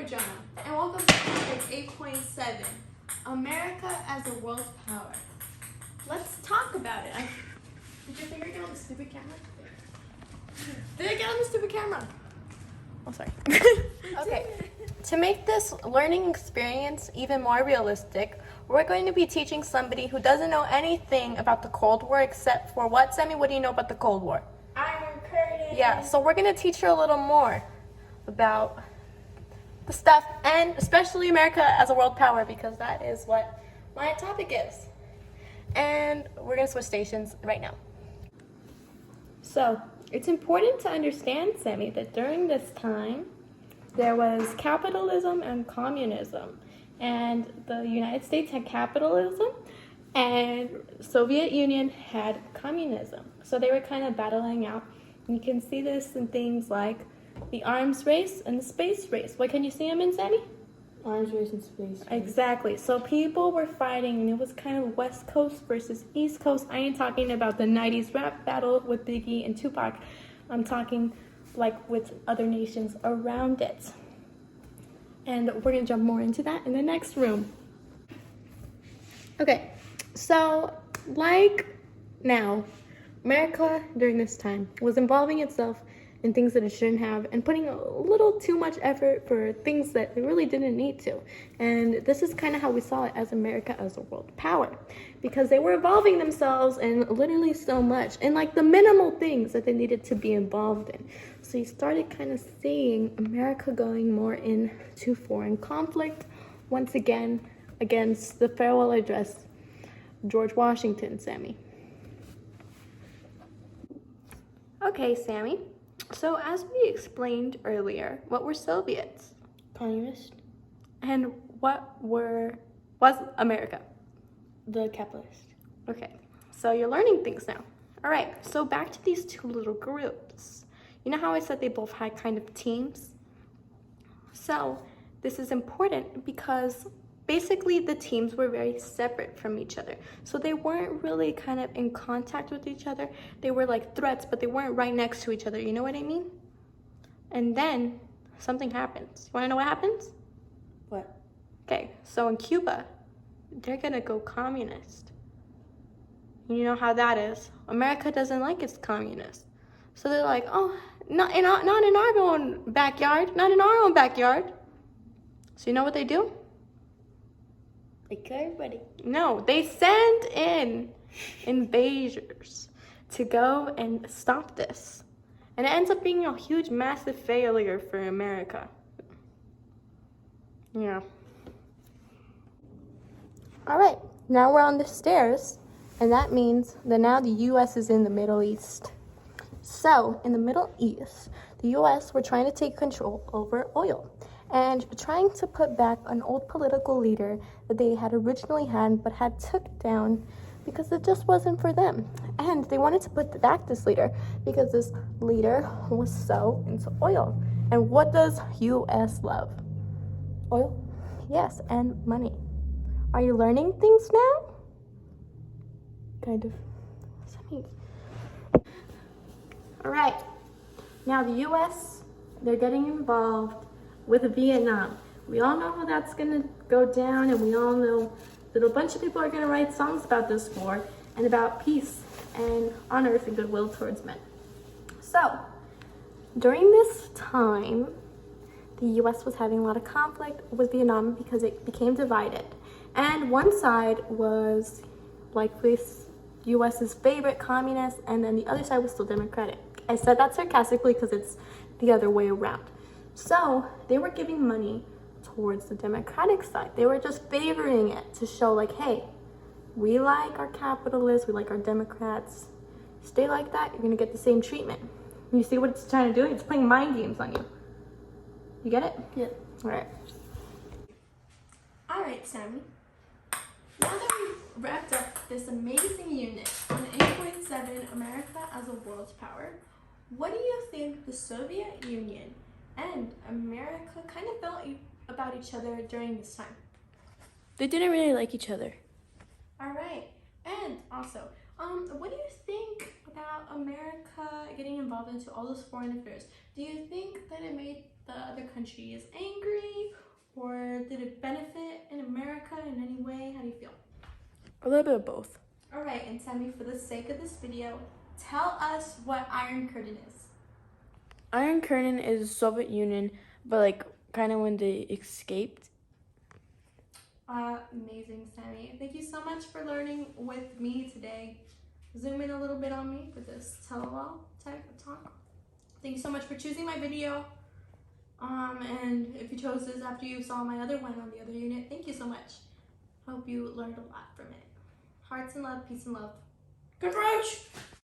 Regina, and welcome to topic 8.7, America as a world power. Let's talk about it. Did your finger get on the stupid camera? Did it get on the stupid camera? Oh, sorry. Okay, to make this learning experience even more realistic, we're going to be teaching somebody who doesn't know anything about the Cold War except for what? Sammy, what do you know about the Cold War? Iron Curtain. Yeah, so we're going to teach her a little more about the stuff, and especially America as a world power, because that is what my topic is. And we're going to switch stations right now. So, it's important to understand, Sammy, that during this time, there was capitalism and communism. And the United States had capitalism, and Soviet Union had communism. So they were kind of battling out. And you can see this in things like the arms race and the space race. What can you see them in, Sammy? Arms race and space race. Exactly. So people were fighting, and it was kind of West Coast versus East Coast. I ain't talking about the 90s rap battle with Biggie and Tupac. I'm talking like with other nations around it. And we're going to jump more into that in the next room. Okay, so like now, America during this time was involving itself in things that it shouldn't have and putting a little too much effort for things that it really didn't need to. And this is kind of how we saw it as America as a world power, because they were involving themselves in literally so much and like the minimal things that they needed to be involved in. So you started kind of seeing America going more into foreign conflict once again against the farewell address George Washington. Sammy. Okay, Sammy. So as we explained earlier, what were Soviets? Communist. And what was America? The capitalist. Okay, so you're learning things now. All right, so back to these two little groups. You know how I said they both had kind of teams? So this is important because basically the teams were very separate from each other. So they weren't really kind of in contact with each other. They were like threats, but they weren't right next to each other. You know what I mean? And then something happens. You want to know what happens? What? Okay, so in Cuba, they're going to go communist. You know how that is. America doesn't like its communists. So they're like, oh, not in our own backyard. Not in our own backyard. So you know what they do? They kill everybody. No, they send in invaders to go and stop this. And it ends up being a huge, massive failure for America. Yeah. All right, now we're on the stairs, and that means that now the U.S. is in the Middle East. So, in the Middle East, the U.S. were trying to take control over oil and trying to put back an old political leader that they had originally had but had took down because it just wasn't for them. And they wanted to put back this leader because this leader was so into oil. And what does U.S. love? Oil? Yes, and money. Are you learning things now? Kind of. All right. Now the U.S., they're getting involved with Vietnam. We all know how that's going to go down, and we all know that a bunch of people are going to write songs about this war and about peace and honor and goodwill towards men. So, during this time, the U.S. was having a lot of conflict with Vietnam because it became divided. And one side was like this U.S.'s favorite communist, and then the other side was still Democratic. I said that sarcastically because it's the other way around. So they were giving money towards the Democratic side. They were just favoring it to show like, hey, we like our capitalists, we like our Democrats. Stay like that, you're gonna get the same treatment. You see what it's trying to do? It's playing mind games on you. You get it? Yeah. All right, Sammy. Now that we've wrapped up this amazing unit on 8.7 America as a world power, what do you think the Soviet Union and America kind of felt about each other during this time? They didn't really like each other. All right. And also, what do you think about America getting involved into all those foreign affairs? Do you think that it made the other country is angry, or did it benefit in America in any way? How do you feel? A little bit of both. All right, and Sammy, for the sake of this video, tell us what Iron Curtain is. Iron Curtain is Soviet Union, but like kind of when they escaped. Amazing, Sammy. Thank you so much for learning with me today. Zoom in a little bit on me for this tell-all type of talk. Thank you so much for choosing my video. And if you chose this after you saw my other one on the other unit, thank you so much. Hope you learned a lot from it. Hearts and love, peace and love. Good Roach!